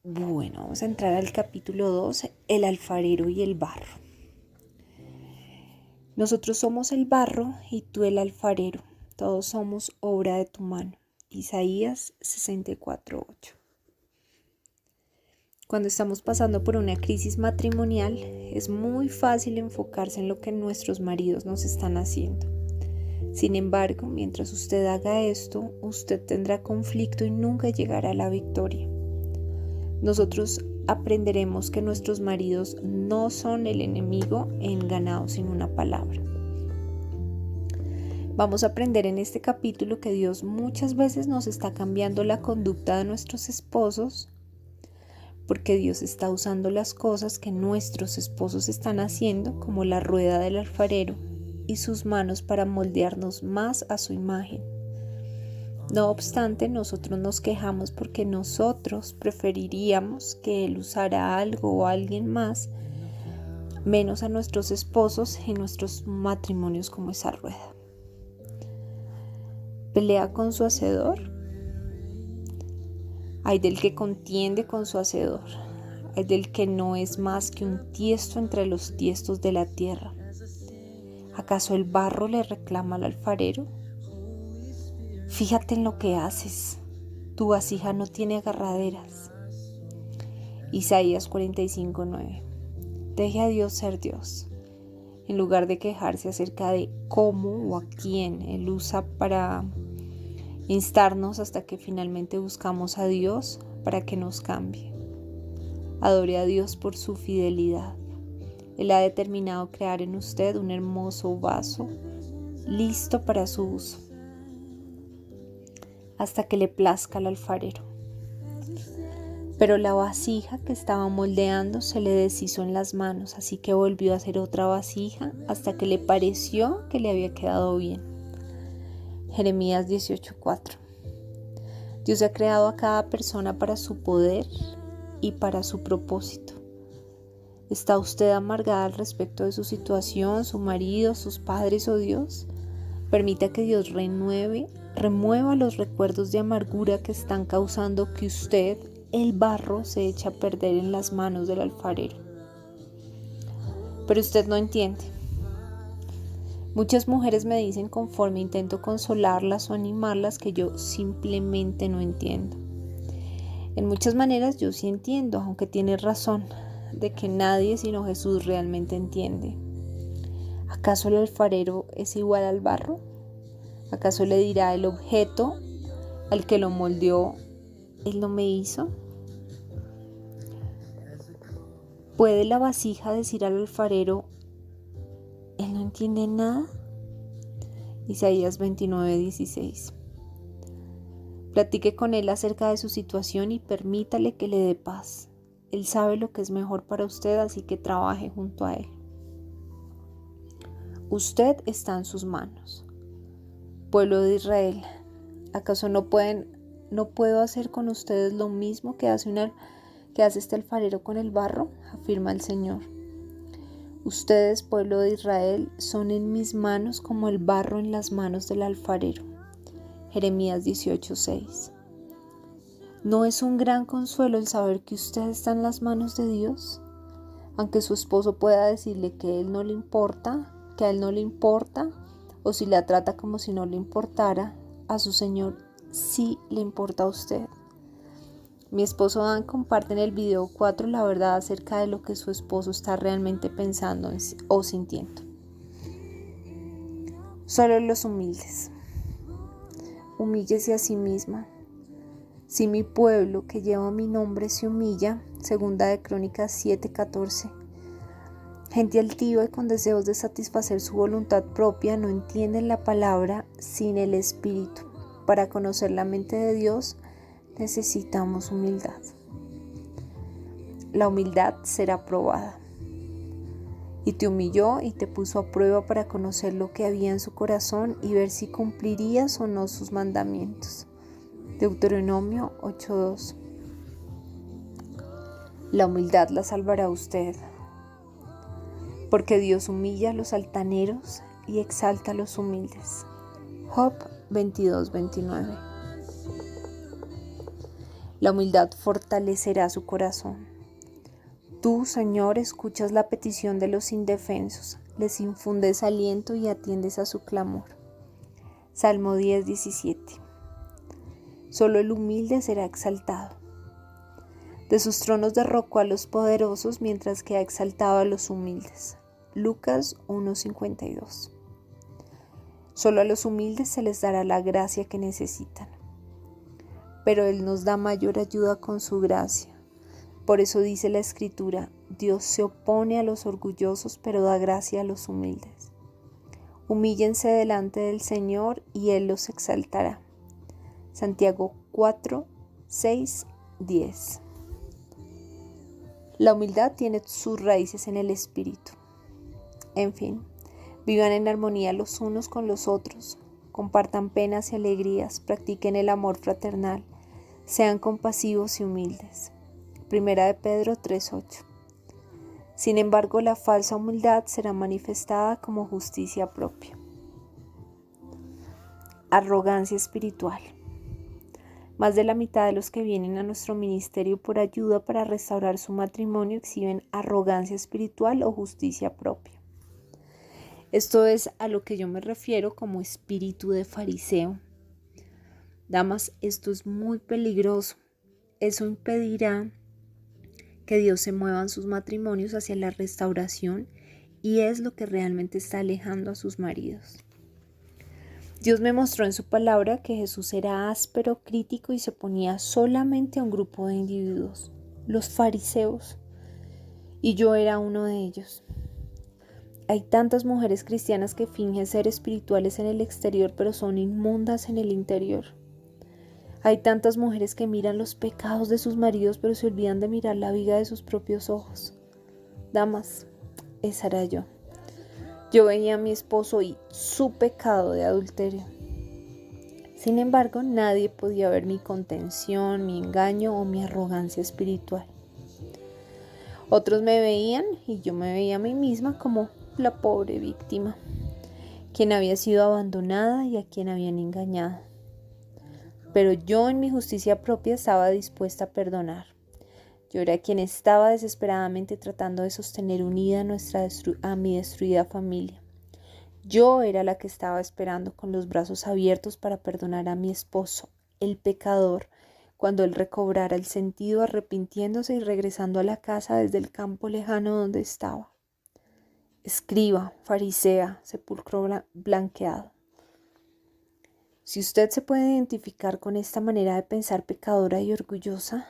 Bueno, vamos a entrar al capítulo 2, el alfarero y el barro. Nosotros somos el barro y tú el alfarero. Todos somos obra de tu mano. Isaías 64:8. Cuando estamos pasando por una crisis matrimonial, es muy fácil enfocarse en lo que nuestros maridos nos están haciendo. Sin embargo, mientras usted haga esto, usted tendrá conflicto y nunca llegará a la victoria. Nosotros aprenderemos que nuestros maridos no son el enemigo en Ganado sin una palabra. Vamos a aprender en este capítulo que Dios muchas veces nos está cambiando la conducta de nuestros esposos porque Dios está usando las cosas que nuestros esposos están haciendo como la rueda del alfarero y sus manos para moldearnos más a su imagen. No obstante, nosotros nos quejamos porque nosotros preferiríamos que Él usara algo o alguien más, menos a nuestros esposos en nuestros matrimonios como esa rueda. ¿Pelea con su hacedor? Hay del que contiende con su hacedor. Hay del que no es más que un tiesto entre los tiestos de la tierra. ¿Acaso el barro le reclama al alfarero? Fíjate en lo que haces. Tu vasija no tiene agarraderas. Isaías 45:9. Deje a Dios ser Dios. En lugar de quejarse acerca de cómo o a quién Él usa para instarnos hasta que finalmente buscamos a Dios para que nos cambie. Adore a Dios por su fidelidad. Él ha determinado crear en usted un hermoso vaso listo para su uso, hasta que le plazca al alfarero. Pero la vasija que estaba moldeando se le deshizo en las manos, así que volvió a hacer otra vasija hasta que le pareció que le había quedado bien. Jeremías 18:4. Dios ha creado a cada persona para su poder y para su propósito. ¿Está usted amargada al respecto de su situación, su marido, sus padres o Dios? Permita que Dios remueva los recuerdos de amargura que están causando que usted, el barro, se eche a perder en las manos del alfarero. Pero usted no entiende. Muchas mujeres me dicen conforme intento consolarlas o animarlas que yo simplemente no entiendo. En muchas maneras yo sí entiendo, aunque tiene razón, de que nadie sino Jesús realmente entiende. ¿Acaso el alfarero es igual al barro? ¿Acaso le dirá el objeto al que lo moldeó, Él no me hizo? ¿Puede la vasija decir al alfarero, Él no entiende nada? Isaías 29:16. Platique con Él acerca de su situación y permítale que le dé paz. Él sabe lo que es mejor para usted, así que trabaje junto a Él. Usted está en sus manos. Pueblo de Israel, ¿acaso no puedo hacer con ustedes lo mismo que hace este alfarero con el barro? Afirma el Señor. Ustedes, pueblo de Israel, son en mis manos como el barro en las manos del alfarero. Jeremías 18:6. ¿No es un gran consuelo el saber que usted está en las manos de Dios? Aunque su esposo pueda decirle que a él no le importa, o si la trata como si no le importara, a su Señor sí le importa a usted. Mi esposo Dan comparte en el video 4 la verdad acerca de lo que su esposo está realmente pensando o sintiendo. Solo los humildes. Humíllese a sí misma. Si mi pueblo que lleva mi nombre se humilla, 2 de Crónicas 7:14. Gente altiva y con deseos de satisfacer su voluntad propia no entienden la palabra sin el Espíritu. Para conocer la mente de Dios necesitamos humildad. La humildad será probada. Y te humilló y te puso a prueba para conocer lo que había en su corazón y ver si cumplirías o no sus mandamientos. Deuteronomio 8:2. La humildad la salvará a usted, porque Dios humilla a los altaneros y exalta a los humildes. Job 22:29. La humildad fortalecerá su corazón. Tú, Señor, escuchas la petición de los indefensos, les infundes aliento y atiendes a su clamor. Salmo 10:17. Solo el humilde será exaltado. De sus tronos derrocó a los poderosos, mientras que ha exaltado a los humildes. Lucas 1:52. Solo a los humildes se les dará la gracia que necesitan. Pero Él nos da mayor ayuda con su gracia. Por eso dice la Escritura, Dios se opone a los orgullosos, pero da gracia a los humildes. Humíllense delante del Señor y Él los exaltará. Santiago 4:6-10. La humildad tiene sus raíces en el Espíritu. En fin, vivan en armonía los unos con los otros, compartan penas y alegrías, practiquen el amor fraternal, sean compasivos y humildes. Primera de Pedro 3:8. Sin embargo, la falsa humildad será manifestada como justicia propia. Arrogancia espiritual. Más de la mitad de los que vienen a nuestro ministerio por ayuda para restaurar su matrimonio exhiben arrogancia espiritual o justicia propia. Esto es a lo que yo me refiero como espíritu de fariseo. Damas, esto es muy peligroso. Eso impedirá que Dios se mueva en sus matrimonios hacia la restauración y es lo que realmente está alejando a sus maridos. Dios me mostró en su palabra que Jesús era áspero, crítico y se oponía solamente a un grupo de individuos, los fariseos, y yo era uno de ellos. Hay tantas mujeres cristianas que fingen ser espirituales en el exterior, pero son inmundas en el interior. Hay tantas mujeres que miran los pecados de sus maridos, pero se olvidan de mirar la viga de sus propios ojos. Damas, esa era yo. Yo veía a mi esposo y su pecado de adulterio. Sin embargo, nadie podía ver mi contención, mi engaño o mi arrogancia espiritual. Otros me veían y yo me veía a mí misma como la pobre víctima, quien había sido abandonada y a quien habían engañado. Pero yo en mi justicia propia estaba dispuesta a perdonar. Yo era quien estaba desesperadamente tratando de sostener unida a mi destruida familia. Yo era la que estaba esperando con los brazos abiertos para perdonar a mi esposo, el pecador, cuando él recobrara el sentido, arrepintiéndose y regresando a la casa desde el campo lejano donde estaba. Escriba, farisea, sepulcro blanqueado. Si usted se puede identificar con esta manera de pensar pecadora y orgullosa,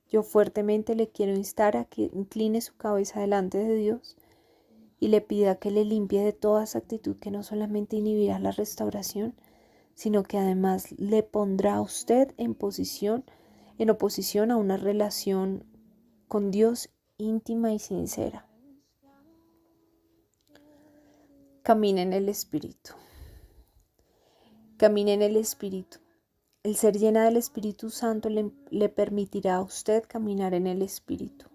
yo fuertemente le quiero instar a que incline su cabeza delante de Dios y le pida que le limpie de toda esa actitud que no solamente inhibirá la restauración, sino que además le pondrá a usted en oposición a una relación con Dios íntima y sincera. Camina en el Espíritu. Camina en el Espíritu. El ser llena del Espíritu Santo le permitirá a usted caminar en el Espíritu,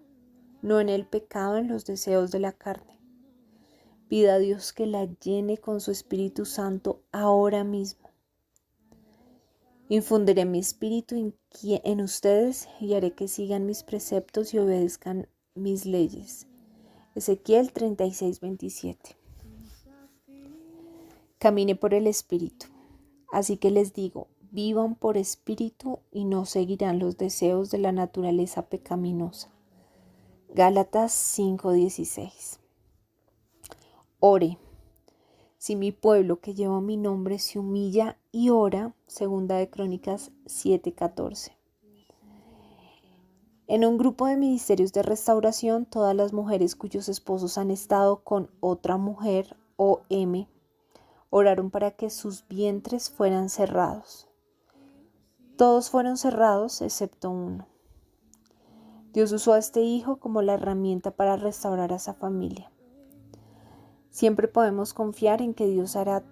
no en el pecado, en los deseos de la carne. Pida a Dios que la llene con su Espíritu Santo ahora mismo. Infundiré mi espíritu en ustedes y haré que sigan mis preceptos y obedezcan mis leyes. Ezequiel 36:27. Camine por el Espíritu. Así que les digo, vivan por espíritu y no seguirán los deseos de la naturaleza pecaminosa. Gálatas 5:16. Ore. Si mi pueblo que lleva mi nombre se humilla y ora, segunda de Crónicas 7:14. En un grupo de ministerios de restauración, todas las mujeres cuyos esposos han estado con otra mujer o oraron para que sus vientres fueran cerrados. Todos fueron cerrados excepto uno. Dios usó a este hijo como la herramienta para restaurar a esa familia. Siempre podemos confiar en que Dios hará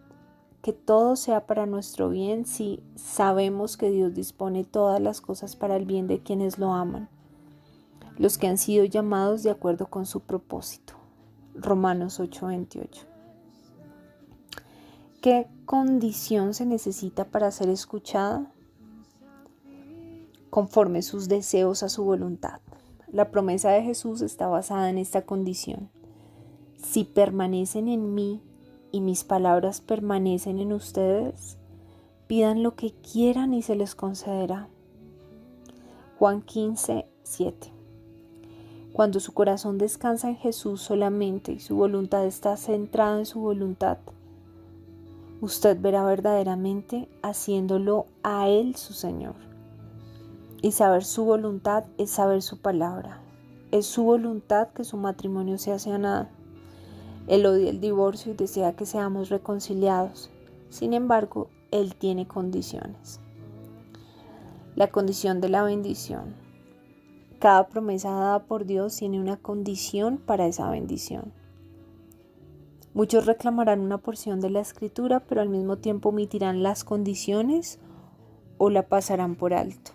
que todo sea para nuestro bien si sabemos que Dios dispone todas las cosas para el bien de quienes lo aman, los que han sido llamados de acuerdo con su propósito. Romanos 8:28. ¿Qué condición se necesita para ser escuchada? conforme sus deseos a su voluntad. La promesa de Jesús está basada en esta condición. Si permanecen en mí y mis palabras permanecen en ustedes, pidan lo que quieran y se les concederá. Juan 15, 7. Cuando su corazón descansa en Jesús solamente y su voluntad está centrada en su voluntad, usted verá verdaderamente haciéndolo a Él su Señor. Y saber su voluntad es saber su palabra. Es su voluntad que su matrimonio sea sanado. Él odia el divorcio y desea que seamos reconciliados. Sin embargo, Él tiene condiciones. La condición de la bendición. Cada promesa dada por Dios tiene una condición para esa bendición. Muchos reclamarán una porción de la Escritura, pero al mismo tiempo omitirán las condiciones o la pasarán por alto.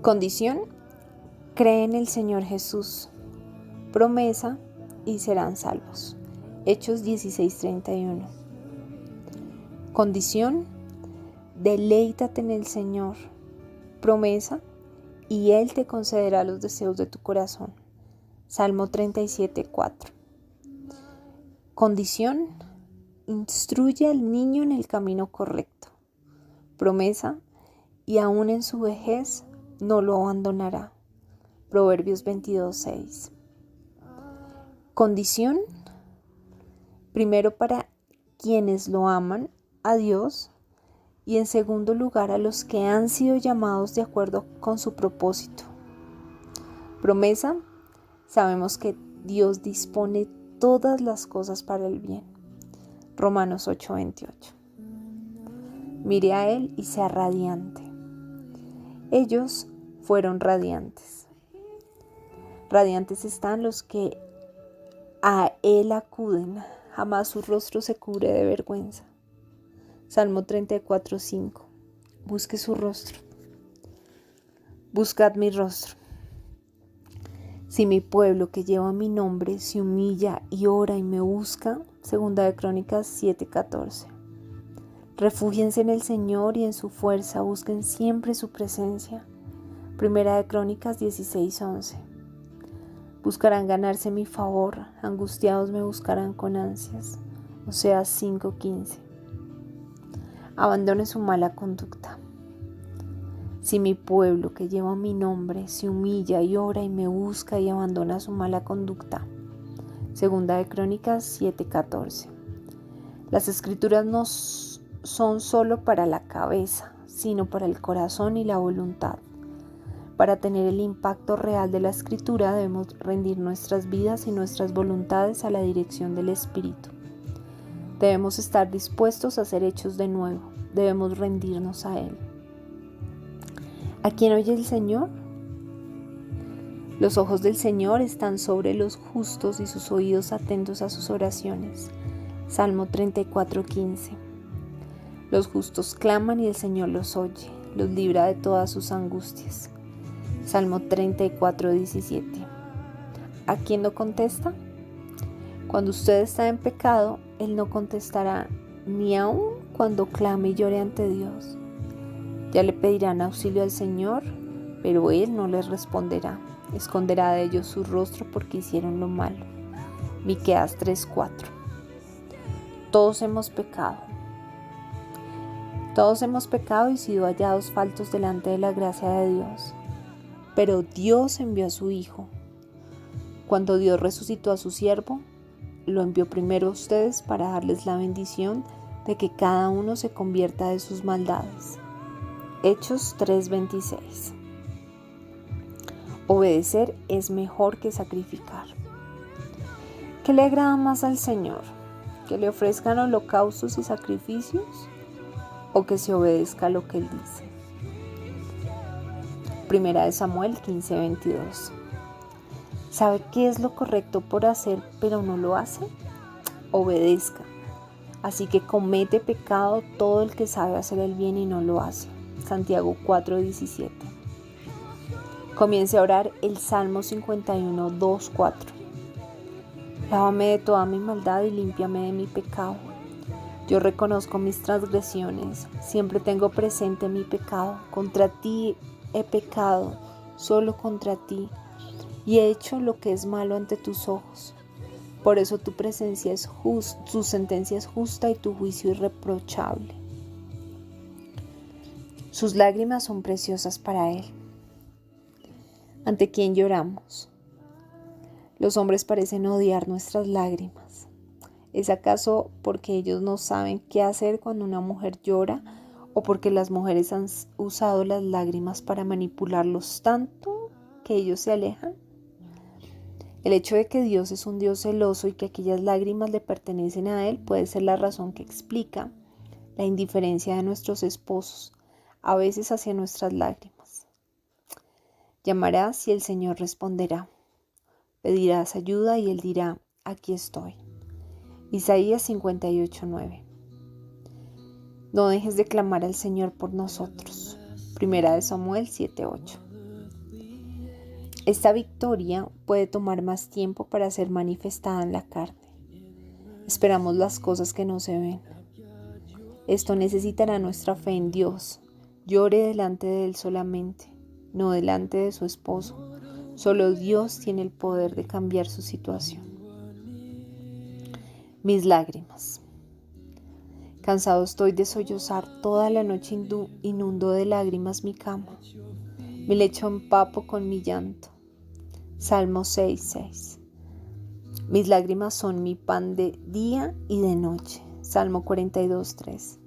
Condición: cree en el Señor Jesús. Promesa: y serán salvos. Hechos 16:31. Condición: deleítate en el Señor. Promesa: y Él te concederá los deseos de tu corazón. Salmo 37:4. Condición: instruye al niño en el camino correcto. Promesa: y aún en su vejez no lo abandonará. Proverbios 22:6. Condición: primero para quienes lo aman, a Dios, y en segundo lugar a los que han sido llamados de acuerdo con su propósito. Promesa: sabemos que Dios dispone todas las cosas para el bien. Romanos 8:28. Mire a Él y sea radiante. Ellos fueron radiantes. Radiantes están los que a Él acuden, jamás su rostro se cubre de vergüenza. Salmo 34:5. Busque su rostro. Buscad mi rostro. Si mi pueblo que lleva mi nombre se humilla y ora y me busca, Segunda de Crónicas 7:14. Refúgiense en el Señor y en su fuerza, busquen siempre su presencia. Primera de Crónicas 16:11. Buscarán ganarse mi favor, angustiados me buscarán con ansias. Oseas 5:15. Abandone su mala conducta. Si mi pueblo que lleva mi nombre se humilla y ora y me busca y abandona su mala conducta. Segunda de Crónicas 7:14. Las escrituras no son solo para la cabeza, sino para el corazón y la voluntad. Para tener el impacto real de la escritura debemos rendir nuestras vidas y nuestras voluntades a la dirección del Espíritu. Debemos estar dispuestos a ser hechos de nuevo. Debemos rendirnos a Él. ¿A quién oye el Señor? Los ojos del Señor están sobre los justos y sus oídos atentos a sus oraciones. Salmo 34:15. Los justos claman y el Señor los oye, los libra de todas sus angustias. Salmo 34:17. ¿A quién no contesta? Cuando usted está en pecado, Él no contestará, ni aun cuando clame y llore ante Dios. Ya le pedirán auxilio al Señor, pero Él no les responderá. Esconderá de ellos su rostro porque hicieron lo malo. Miqueas 3:4. Todos hemos pecado. Todos hemos pecado y sido hallados faltos delante de la gracia de Dios. Pero Dios envió a su Hijo. Cuando Dios resucitó a su siervo, lo envió primero a ustedes para darles la bendición de que cada uno se convierta de sus maldades. Hechos 3:26. Obedecer es mejor que sacrificar. ¿Qué le agrada más al Señor? ¿Que le ofrezcan holocaustos y sacrificios? ¿O que se obedezca a lo que Él dice? Primera de Samuel 15:22. ¿Sabe qué es lo correcto por hacer, pero no lo hace? Obedezca. Así que comete pecado todo el que sabe hacer el bien y no lo hace. Santiago 4:17. Comience a orar el Salmo 51, 2, 4. Lávame de toda mi maldad y límpiame de mi pecado. Yo reconozco mis transgresiones, siempre tengo presente mi pecado. Contra ti he pecado, solo contra ti, y he hecho lo que es malo ante tus ojos. Por eso tu sentencia es justa y tu juicio irreprochable. Sus lágrimas son preciosas para él. ¿Ante quién lloramos? Los hombres parecen odiar nuestras lágrimas. ¿Es acaso porque ellos no saben qué hacer cuando una mujer llora o porque las mujeres han usado las lágrimas para manipularlos tanto que ellos se alejan? El hecho de que Dios es un Dios celoso y que aquellas lágrimas le pertenecen a Él puede ser la razón que explica la indiferencia de nuestros esposos, a veces hacia nuestras lágrimas. Llamarás y el Señor responderá. Pedirás ayuda y Él dirá, aquí estoy. Isaías 58:9. No dejes de clamar al Señor por nosotros. Primera de Samuel 7:8. Esta victoria puede tomar más tiempo para ser manifestada en la carne. Esperamos las cosas que no se ven. Esto necesitará nuestra fe en Dios. Llore delante de Él solamente, no delante de su esposo. Solo Dios tiene el poder de cambiar su situación. Mis lágrimas. Cansado estoy de sollozar, toda la noche inundo de lágrimas mi cama. Mi lecho empapo con mi llanto. Salmo 6:6. Mis lágrimas son mi pan de día y de noche. Salmo 42:3.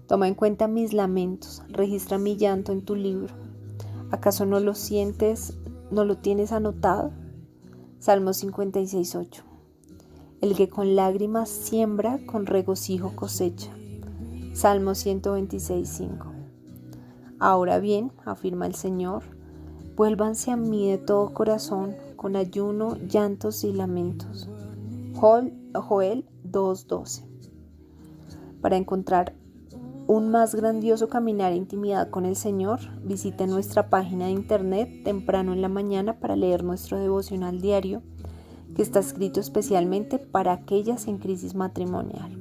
Toma en cuenta mis lamentos, registra mi llanto en tu libro. ¿Acaso no lo sientes, no lo tienes anotado? Salmo 56:8. El que con lágrimas siembra, con regocijo cosecha. Salmo 126:5. Ahora bien, afirma el Señor, vuélvanse a mí de todo corazón, con ayuno, llantos y lamentos. Joel 2:12. Para encontrar un más grandioso caminar e intimidad con el Señor, visite nuestra página de internet temprano en la mañana para leer nuestro devocional diario, que está escrito especialmente para aquellas en crisis matrimonial.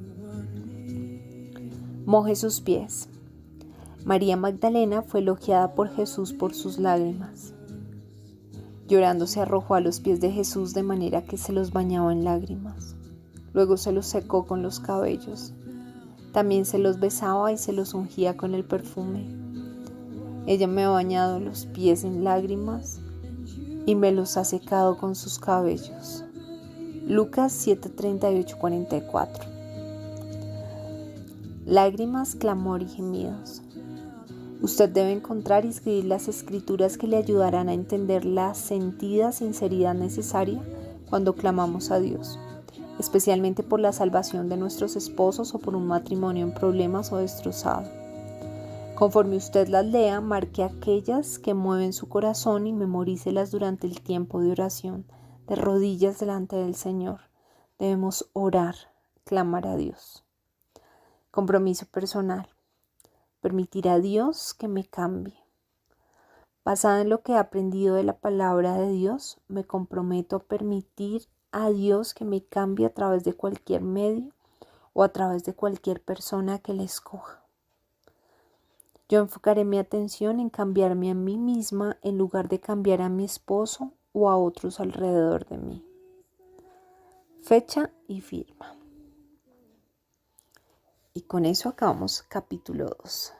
Moje sus pies. María Magdalena fue elogiada por Jesús por sus lágrimas. Llorando se arrojó a los pies de Jesús de manera que se los bañaba en lágrimas. Luego se los secó con los cabellos. También se los besaba y se los ungía con el perfume. Ella me ha bañado los pies en lágrimas y me los ha secado con sus cabellos. Lucas 7:38-44. Lágrimas, clamor y gemidos. Usted debe encontrar y escribir las escrituras que le ayudarán a entender la sentida sinceridad necesaria cuando clamamos a Dios, especialmente por la salvación de nuestros esposos o por un matrimonio en problemas o destrozado. Conforme usted las lea, marque aquellas que mueven su corazón y memorícelas durante el tiempo de oración, de rodillas delante del Señor. Debemos orar, clamar a Dios. Compromiso personal. Permitir a Dios que me cambie. Basada en lo que he aprendido de la palabra de Dios, me comprometo a permitir a Dios que me cambie a través de cualquier medio o a través de cualquier persona que le escoja. Yo enfocaré mi atención en cambiarme a mí misma en lugar de cambiar a mi esposo o a otros alrededor de mí. Fecha y firma. Y con eso acabamos capítulo 2.